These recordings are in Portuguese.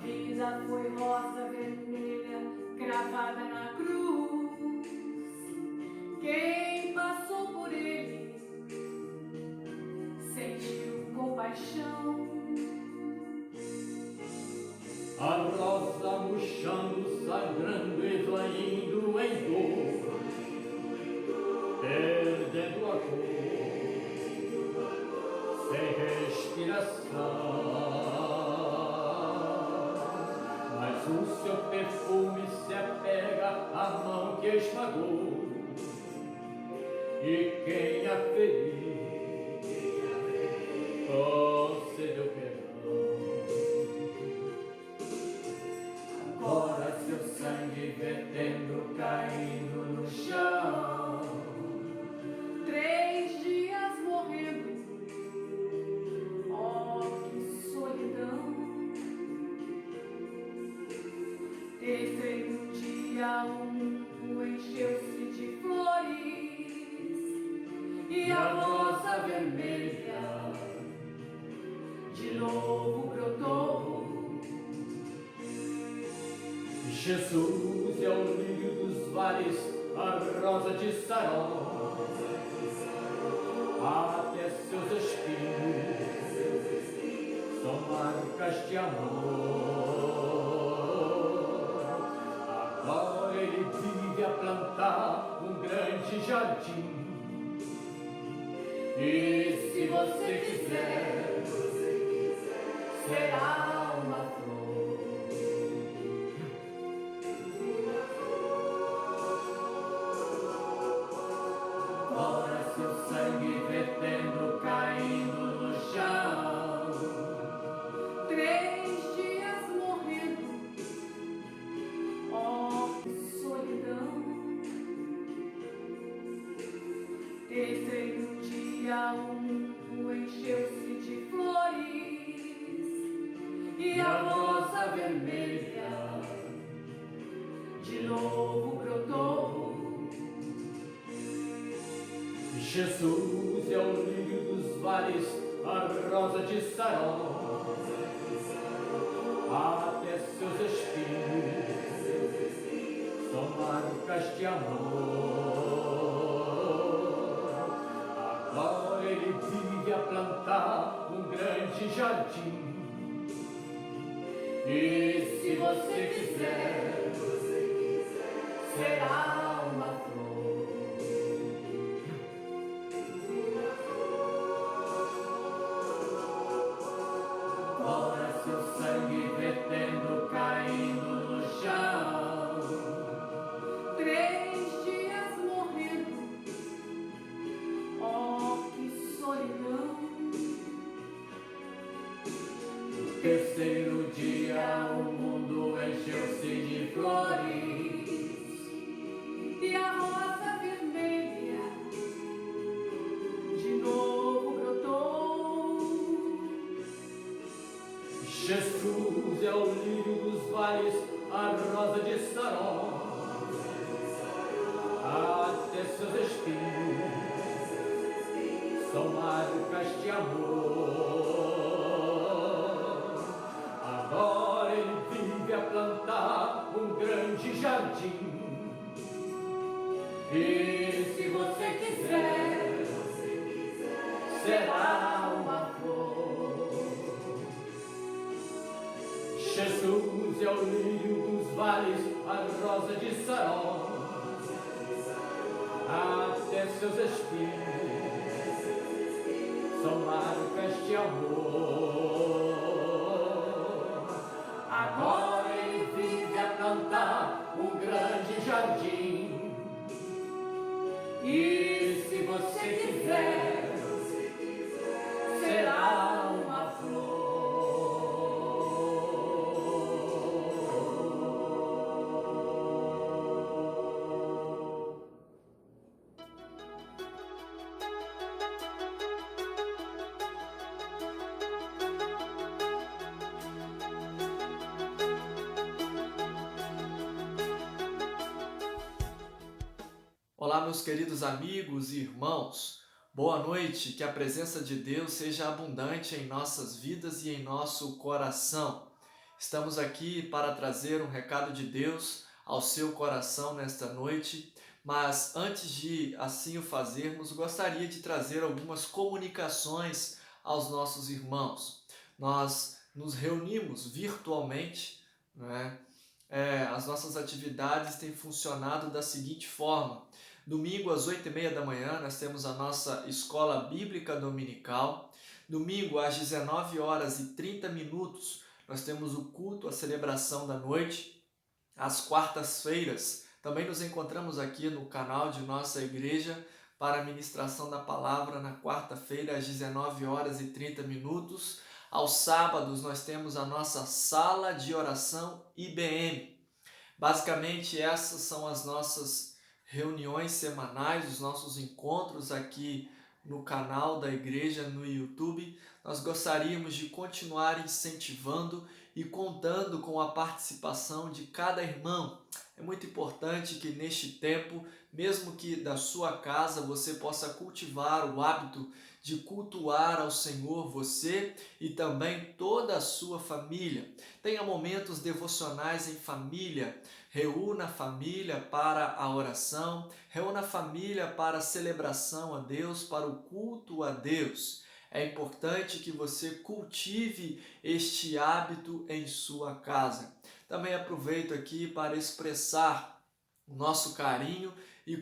vida foi rosa vermelha cravada na cruz. Quem passou por ele sentiu compaixão. A rosa murchando, sangrando, esvaindo em dor, perdendo a cor, sem respiração. Mas o seu perfume se apega à mão que esmagou, e quem a feriu concedeu perdão. Agora seu sangue vertendo, caindo no chão, 3 dias morrendo, oh que solidão. Terceiro dia o mundo encheu-se de flores e a rosa vermelha de novo brotou. Jesus é o lírio dos vales, a rosa de Saron, até seus espinhos são marcas de amor. Agora ele vive a plantar um grande jardim, e se você quiser, será uma flor. Agora seu sangue vertendo, caindo no chão, 3 dias morrendo, oh que solidão. Terceiro dia o mundo encheu-se de flores e a rosa vermelha de novo brotou. Jesus é o lírio dos vales, a rosa de Saron, até seus espinhos são marcas de amor. Agora ele vive a plantar um grande jardim, e se você quiser, será uma flor. Agora seu sangue vertendo, caindo no chão, 3 dias morrendo, oh que solidão. no terceiro dia o mundo encheu-se de flores, E a rosa vermelha de novo brotou. Jesus é o lírio dos vales, a rosa de Saron, até seus espinhos são marcas de amor. Agora ele vive a plantar um grande jardim, e se você quiser, será uma flor. Jesus é o lírio dos vales, a rosa de Saron, até seus espinhos são marcas de amor. Agora ele vive a plantar um grande jardim, e se você quiser, será uma flor. Olá, meus queridos amigos e irmãos. Boa noite, que a presença de Deus seja abundante em nossas vidas e em nosso coração. Estamos aqui para trazer um recado de Deus ao seu coração nesta noite, mas antes de assim o fazermos, gostaria de trazer algumas comunicações aos nossos irmãos. Nós nos reunimos virtualmente, né? As nossas atividades têm funcionado da seguinte forma: domingo às 8h30 da manhã nós temos a nossa escola bíblica dominical. Domingo às 19h30 nós temos o culto, a celebração da noite. Às quartas-feiras também nos encontramos aqui no canal de nossa igreja para a ministração da palavra na quarta-feira às 19h30. Aos sábados nós temos a nossa sala de oração IBM. Basicamente essas são as nossas reuniões semanais, os nossos encontros aqui no canal da igreja no YouTube. Nós gostaríamos de continuar incentivando e contando com a participação de cada irmão. É muito importante que neste tempo, mesmo que da sua casa, você possa cultivar o hábito de cultuar ao Senhor, você e também toda a sua família. Tenha momentos devocionais em família, reúna a família para a oração, reúna a família para a celebração a Deus, para o culto a Deus. É importante que você cultive este hábito em sua casa. Também aproveito aqui para expressar o nosso carinho e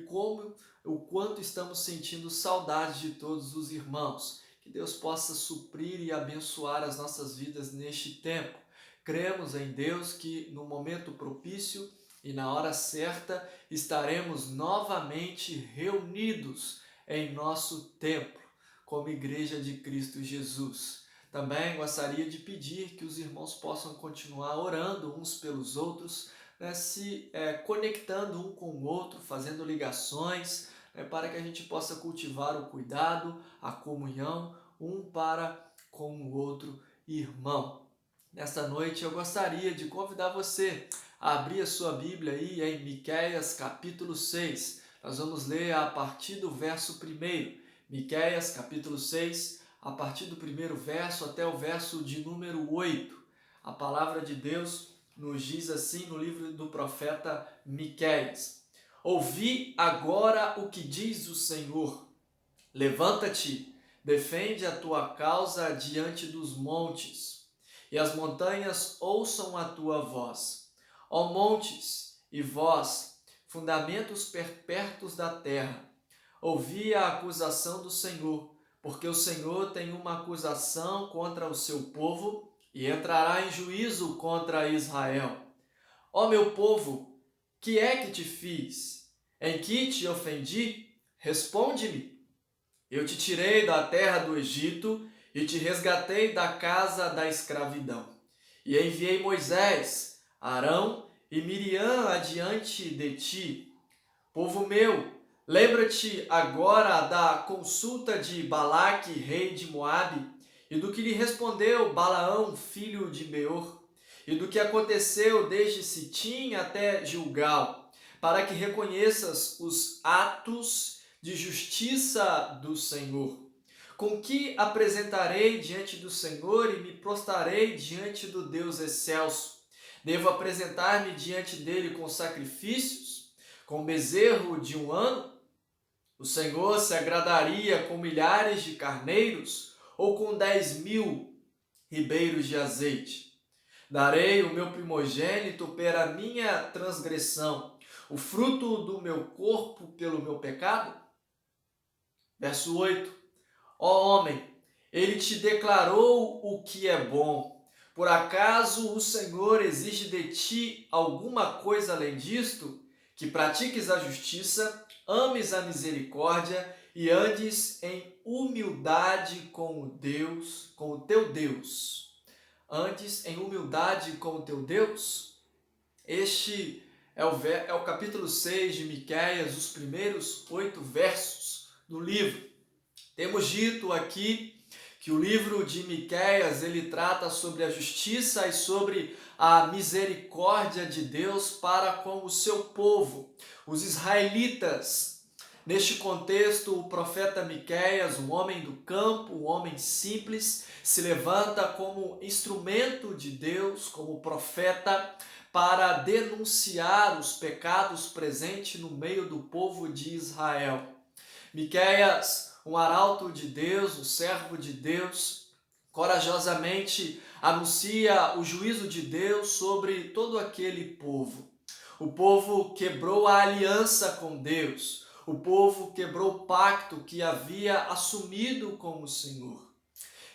o quanto estamos sentindo saudade de todos os irmãos. Que Deus possa suprir e abençoar as nossas vidas neste tempo. Cremos em Deus que no momento propício e na hora certa estaremos novamente reunidos em nosso templo, como Igreja de Cristo Jesus. Também gostaria de pedir que os irmãos possam continuar orando uns pelos outros, né, se conectando um com o outro, fazendo ligações, né, para que a gente possa cultivar o cuidado, a comunhão, um para com o outro irmão. Nesta noite eu gostaria de convidar você a abrir a sua Bíblia aí em Miqueias capítulo 6. Nós vamos ler a partir do verso 1. Miqueias capítulo 6, a partir do primeiro verso até o verso de número 8. A palavra de Deus nos diz assim no livro do profeta Miqueias: Ouvi agora o que diz o Senhor. Levanta-te, defende a tua causa diante dos montes, e as montanhas ouçam a tua voz. Ó montes e vós, fundamentos perpétuos da terra, ouvi a acusação do Senhor, porque o Senhor tem uma acusação contra o seu povo e entrará em juízo contra Israel. Ó meu povo, que é que te fiz? Em que te ofendi? Responde-me. Eu te tirei da terra do Egito e te resgatei da casa da escravidão. E enviei Moisés, Arão e Miriam adiante de ti. Povo meu, lembra-te agora da consulta de Balaque, rei de Moabe, e do que lhe respondeu Balaão, filho de Beor, e do que aconteceu desde Sitim até Gilgal, para que reconheças os atos de justiça do Senhor. Com que apresentarei diante do Senhor e me prostrarei diante do Deus excelso? Devo apresentar-me diante dele com sacrifícios, com bezerro de 1 ano? O Senhor se agradaria com milhares de carneiros ou com 10.000 ribeiros de azeite? Darei o meu primogênito pela minha transgressão, o fruto do meu corpo pelo meu pecado? Verso 8. Ó homem, ele te declarou o que é bom. Por acaso o Senhor exige de ti alguma coisa além disto? Que pratiques a justiça, ames a misericórdia e andes em humildade com o teu Deus. Andes em humildade com o teu Deus? Este é o capítulo 6 de Miqueias, os primeiros 8 versos do livro. Temos dito aqui que o livro de Miqueias, ele trata sobre a justiça e sobre a misericórdia de Deus para com o seu povo. Os israelitas Neste contexto, o profeta Miqueias, um homem do campo, um homem simples, se levanta como instrumento de Deus, como profeta, para denunciar os pecados presentes no meio do povo de Israel. Miqueias, um arauto de Deus, um servo de Deus, corajosamente anuncia o juízo de Deus sobre todo aquele povo. O povo quebrou a aliança com Deus. O povo quebrou o pacto que havia assumido com o Senhor.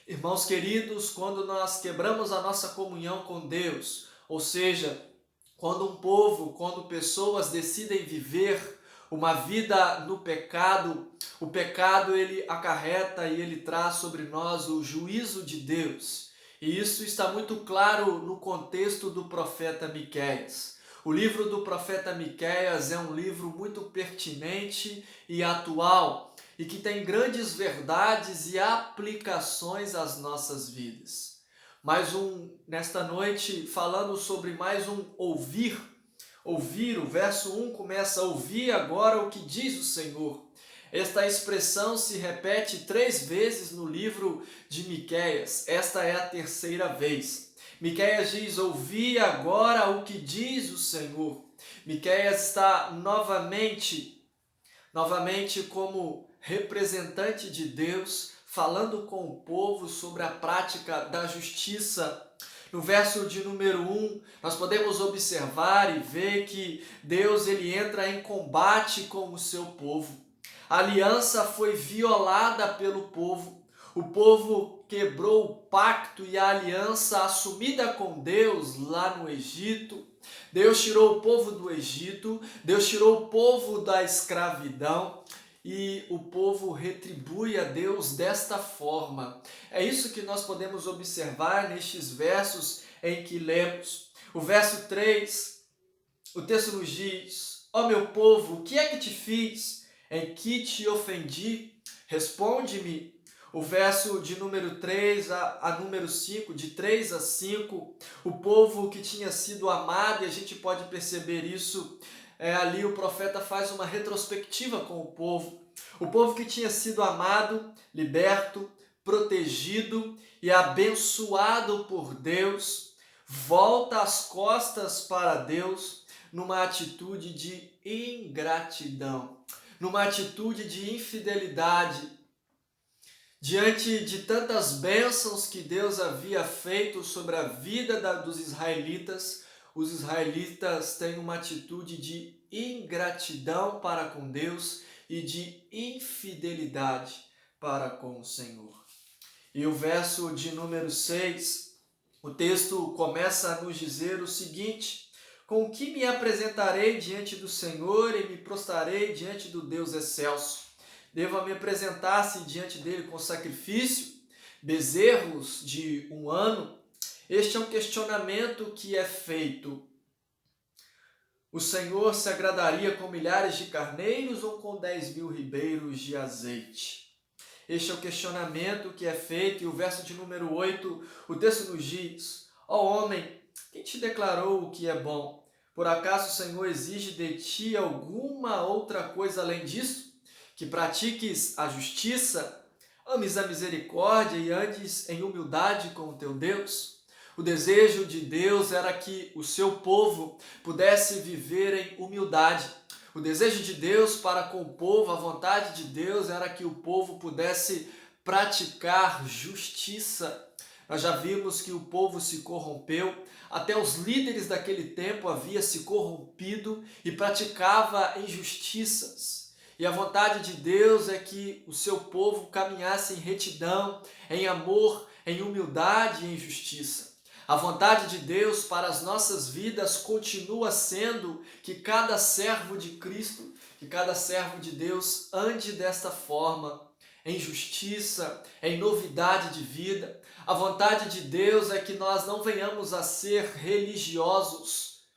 Irmãos queridos, quando nós quebramos a nossa comunhão com Deus, ou seja, quando pessoas decidem viver uma vida no pecado, o pecado ele acarreta e ele traz sobre nós o juízo de Deus. E isso está muito claro no contexto do profeta Miqueias. O livro do profeta Miqueias é um livro muito pertinente e atual e que tem grandes verdades e aplicações às nossas vidas. Nesta noite, falando sobre mais um ouvir, o verso 1 começa a ouvir agora o que diz o Senhor. Esta expressão se repete 3 vezes no livro de Miqueias, esta é a 3ª vez. Miqueias diz, ouvi agora o que diz o Senhor. Miqueias está novamente como representante de Deus, falando com o povo sobre a prática da justiça. No verso de número 1, nós podemos observar e ver que Deus ele entra em combate com o seu povo. A aliança foi violada pelo povo. O povo quebrou o pacto e a aliança assumida com Deus lá no Egito. Deus tirou o povo do Egito, Deus tirou o povo da escravidão e o povo retribui a Deus desta forma. É isso que nós podemos observar nestes versos em que lemos. O verso 3, o texto nos diz, ó meu povo, o que é que te fiz? Em que te ofendi? Responde-me. O verso de número 3 a número 5, de 3 a 5, o povo que tinha sido amado, e a gente pode perceber isso, ali o profeta faz uma retrospectiva com o povo que tinha sido amado, liberto, protegido e abençoado por Deus, volta as costas para Deus numa atitude de ingratidão, numa atitude de infidelidade. Diante de tantas bênçãos que Deus havia feito sobre a vida dos israelitas, os israelitas têm uma atitude de ingratidão para com Deus e de infidelidade para com o Senhor. E o verso de número 6, o texto começa a nos dizer o seguinte, com que me apresentarei diante do Senhor e me prostrarei diante do Deus excelso. Devo me apresentar-se diante dele com sacrifício, bezerros de 1 ano? Este é um questionamento que é feito. O Senhor se agradaria com milhares de carneiros ou com 10.000 ribeiros de azeite? Este é o questionamento que é feito e o verso de número 8, o texto nos diz, ó homem, quem te declarou o que é bom? Por acaso o Senhor exige de ti alguma outra coisa além disso? Que pratiques a justiça, ames a misericórdia e andes em humildade com o teu Deus. O desejo de Deus era que o seu povo pudesse viver em humildade. O desejo de Deus para com o povo, a vontade de Deus era que o povo pudesse praticar justiça. Nós já vimos que o povo se corrompeu, até os líderes daquele tempo haviam se corrompido e praticava injustiças. E a vontade de Deus é que o seu povo caminhasse em retidão, em amor, em humildade e em justiça. A vontade de Deus para as nossas vidas continua sendo que cada servo de Cristo, que cada servo de Deus ande desta forma, em justiça, em novidade de vida. A vontade de Deus é que nós não venhamos a ser religiosos,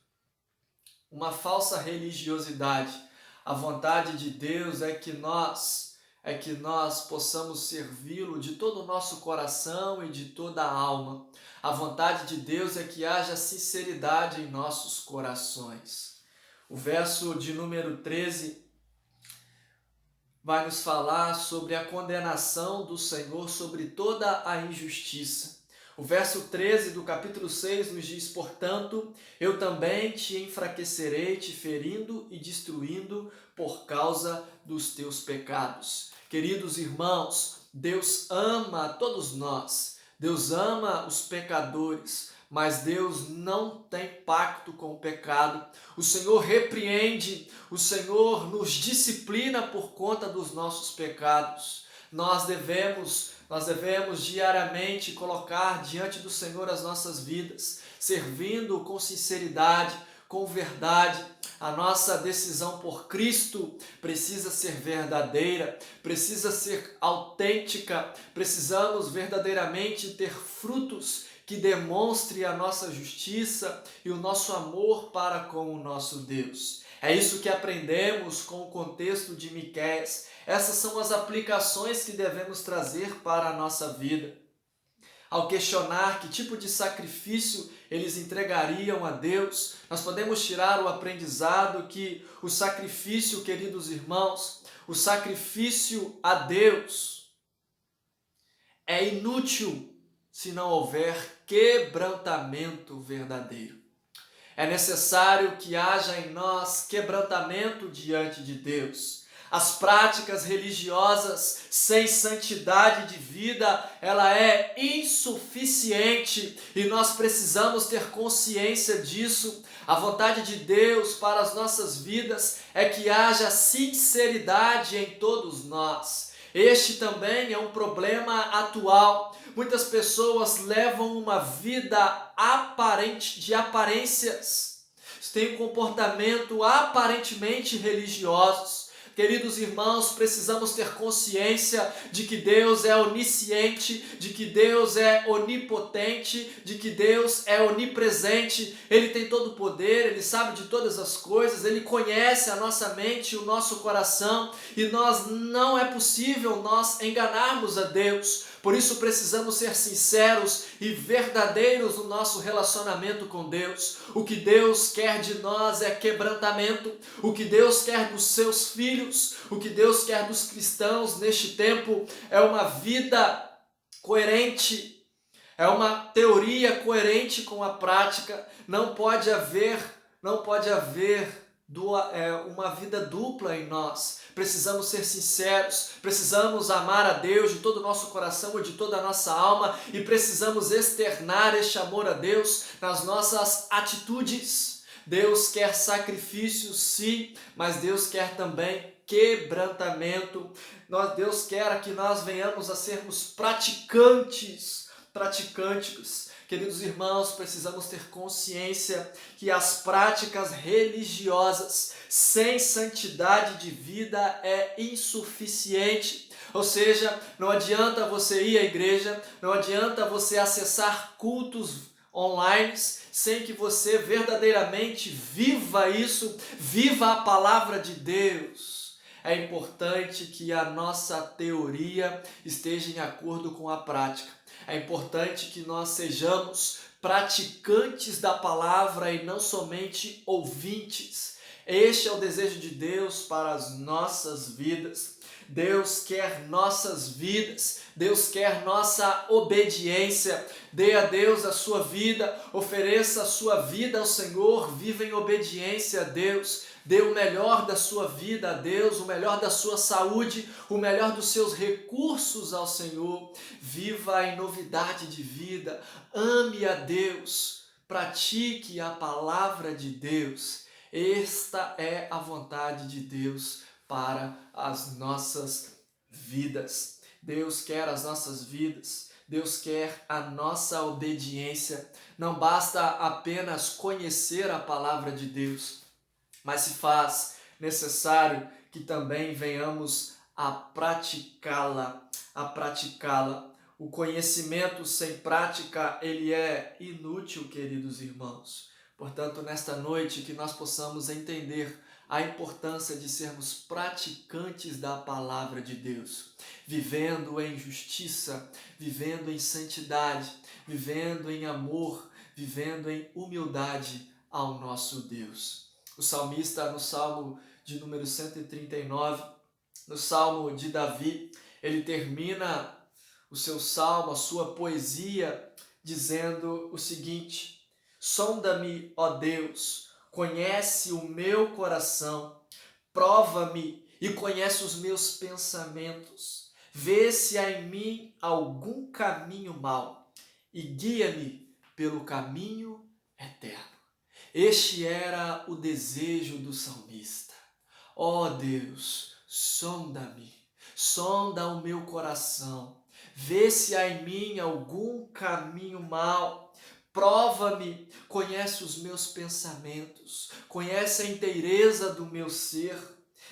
uma falsa religiosidade. A vontade de Deus é que nós possamos servi-lo de todo o nosso coração e de toda a alma. A vontade de Deus é que haja sinceridade em nossos corações. O verso de número 13, vai nos falar sobre a condenação do Senhor sobre toda a injustiça. O verso 13 do capítulo 6 nos diz: portanto, eu também te enfraquecerei, te ferindo e destruindo por causa dos teus pecados. Queridos irmãos, Deus ama todos nós, Deus ama os pecadores, mas Deus não tem pacto com o pecado. O Senhor repreende, o Senhor nos disciplina por conta dos nossos pecados. Nós devemos diariamente colocar diante do Senhor as nossas vidas, servindo com sinceridade, com verdade. A nossa decisão por Cristo precisa ser verdadeira, precisa ser autêntica. Precisamos verdadeiramente ter frutos que demonstre a nossa justiça e o nosso amor para com o nosso Deus. É isso que aprendemos com o contexto de Miqueias. Essas são as aplicações que devemos trazer para a nossa vida. Ao questionar que tipo de sacrifício eles entregariam a Deus, nós podemos tirar o aprendizado que o sacrifício, queridos irmãos, o sacrifício a Deus é inútil se não houver quebrantamento verdadeiro. É necessário que haja em nós quebrantamento diante de Deus. As práticas religiosas sem santidade de vida, ela é insuficiente e nós precisamos ter consciência disso. A vontade de Deus para as nossas vidas é que haja sinceridade em todos nós. Este também é um problema atual. Muitas pessoas levam uma vida aparente, de aparências, têm um comportamento aparentemente religiosos. Queridos irmãos, precisamos ter consciência de que Deus é onisciente, de que Deus é onipotente, de que Deus é onipresente. Ele tem todo o poder, Ele sabe de todas as coisas, Ele conhece a nossa mente e o nosso coração, e não é possível nós enganarmos a Deus. Por isso precisamos ser sinceros e verdadeiros no nosso relacionamento com Deus. O que Deus quer de nós é quebrantamento. O que Deus quer dos seus filhos, o que Deus quer dos cristãos neste tempo é uma vida coerente, é uma teoria coerente com a prática. Não pode haver uma vida dupla em nós. Precisamos ser sinceros, precisamos amar a Deus de todo o nosso coração e de toda a nossa alma, e precisamos externar este amor a Deus nas nossas atitudes. Deus quer sacrifício, sim, mas Deus quer também quebrantamento. Deus quer que nós venhamos a sermos praticantes. Queridos irmãos, precisamos ter consciência que as práticas religiosas sem santidade de vida é insuficiente. Ou seja, não adianta você ir à igreja, não adianta você acessar cultos online sem que você verdadeiramente viva isso, viva a palavra de Deus. É importante que a nossa teoria esteja em acordo com a prática. É importante que nós sejamos praticantes da palavra e não somente ouvintes. Este é o desejo de Deus para as nossas vidas. Deus quer nossas vidas, Deus quer nossa obediência. Dê a Deus a sua vida, ofereça a sua vida ao Senhor, viva em obediência a Deus. Dê o melhor da sua vida a Deus, o melhor da sua saúde, o melhor dos seus recursos ao Senhor. Viva em novidade de vida, ame a Deus, pratique a palavra de Deus. Esta é a vontade de Deus para as nossas vidas. Deus quer as nossas vidas, Deus quer a nossa obediência. Não basta apenas conhecer a palavra de Deus, mas se faz necessário que também venhamos a praticá-la, O conhecimento sem prática, ele é inútil, queridos irmãos. Portanto, nesta noite, que nós possamos entender a importância de sermos praticantes da palavra de Deus, vivendo em justiça, vivendo em santidade, vivendo em amor, vivendo em humildade ao nosso Deus. O salmista, no Salmo de número 139, No Salmo de Davi, ele termina o seu salmo, a sua poesia, dizendo o seguinte: sonda-me, ó Deus, conhece o meu coração, prova-me e conhece os meus pensamentos. Vê se há em mim algum caminho mau e guia-me pelo caminho eterno. Este era o desejo do salmista. Ó Deus, sonda-me, sonda o meu coração, vê se há em mim algum caminho mau, prova-me, conhece os meus pensamentos, conhece a inteireza do meu ser,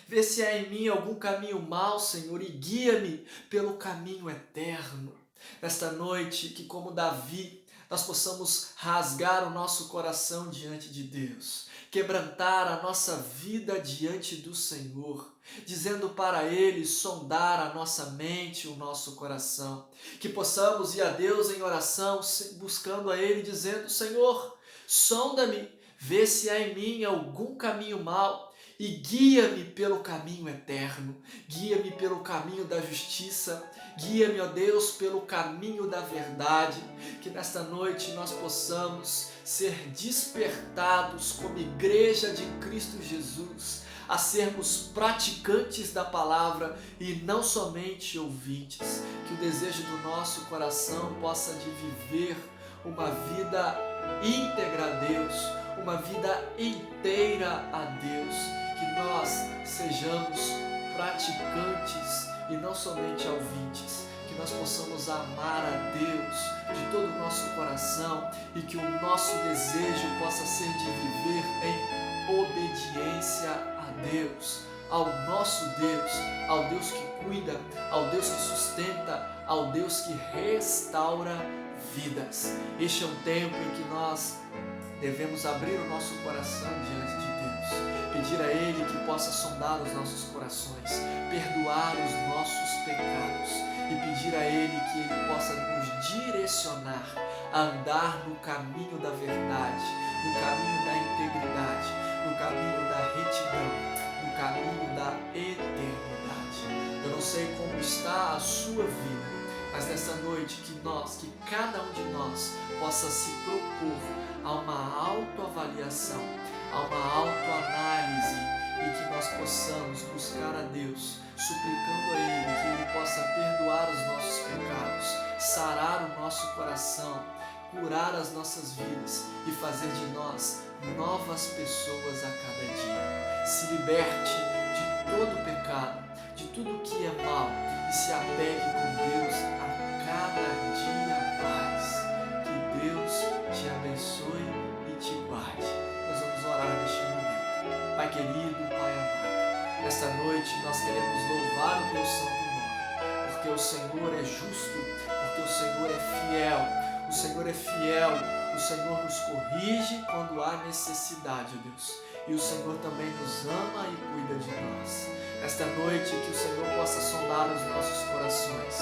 vê se há em mim algum caminho mau, Senhor, e guia-me pelo caminho eterno. Nesta noite, que como Davi, nós possamos rasgar o nosso coração diante de Deus, quebrantar a nossa vida diante do Senhor, dizendo para Ele sondar a nossa mente, o nosso coração, que possamos ir a Deus em oração, buscando a Ele, dizendo: Senhor, sonda-me, vê se há em mim algum caminho mau e guia-me pelo caminho eterno, guia-me pelo caminho da justiça, guia-me, ó Deus, pelo caminho da verdade. Que nesta noite nós possamos ser despertados como igreja de Cristo Jesus, a sermos praticantes da palavra e não somente ouvintes. Que o desejo do nosso coração possa de viver uma vida íntegra a Deus, uma vida inteira a Deus. Que nós sejamos praticantes e não somente ouvintes. Que nós possamos amar a Deus de todo o nosso coração e que o nosso desejo possa ser de viver em obediência a Deus, ao nosso Deus, ao Deus que cuida, ao Deus que sustenta, ao Deus que restaura vidas. Este é um tempo em que nós devemos abrir o nosso coração diante de Deus, pedir a Ele que possa sondar os nossos corações, perdoar os nossos pecados e pedir a Ele que Ele possa nos direcionar a andar no caminho da verdade, no caminho da integridade, no caminho da retidão, no caminho da eternidade. Eu não sei como está a sua vida, mas nessa noite que cada um de nós possa se propor a uma autoavaliação, a uma autoanálise e que nós possamos buscar a Deus, suplicando a Ele que Ele possa perdoar os nossos pecados, sarar o nosso coração, curar as nossas vidas e fazer de nós novas pessoas a cada dia. Se liberte de todo pecado, de tudo que é mal e se apegue com Deus a cada dia mais. Que Deus te abençoe e te guarde. Nós vamos orar neste momento. Pai querido, Pai amado, nesta noite nós queremos louvar o Teu santo nome, porque o Senhor é justo, porque o Senhor é fiel. O Senhor é fiel, o Senhor nos corrige quando há necessidade, ó Deus. E o Senhor também nos ama e cuida de nós. Esta noite que o Senhor possa sondar os nossos corações,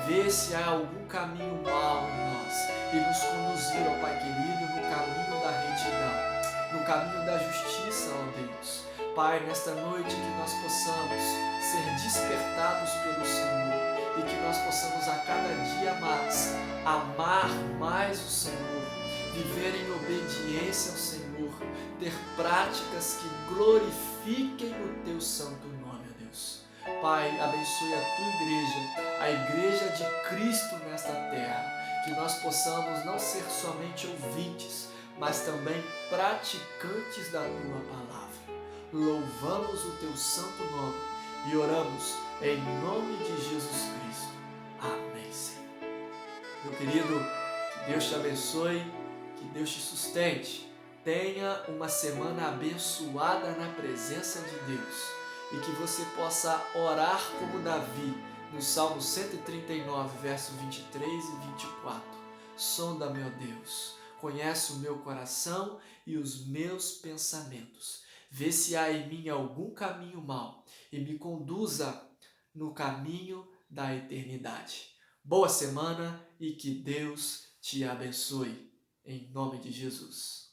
ver se há algum caminho mau em nós e nos conduzir, ó Pai querido, no caminho da retidão, no caminho da justiça, ó Deus. Pai, nesta noite que nós possamos ser despertados pelo Senhor e que nós possamos a cada dia mais amar mais o Senhor, viver em obediência ao Senhor, ter práticas que glorifiquem o Teu santo nome, ó Deus. Pai, abençoe a Tua igreja, a igreja de Cristo nesta terra, que nós possamos não ser somente ouvintes, mas também praticantes da Tua palavra. Louvamos o Teu santo nome e oramos em nome de Jesus Cristo. Amém, Senhor. Meu querido, que Deus te abençoe, que Deus te sustente. Tenha uma semana abençoada na presença de Deus e que você possa orar como Davi no Salmo 139, verso 23 e 24. Sonda-me, ó Deus, conhece o meu coração e os meus pensamentos. Vê se há em mim algum caminho mau e me conduza no caminho da eternidade. Boa semana e que Deus te abençoe. Em nome de Jesus.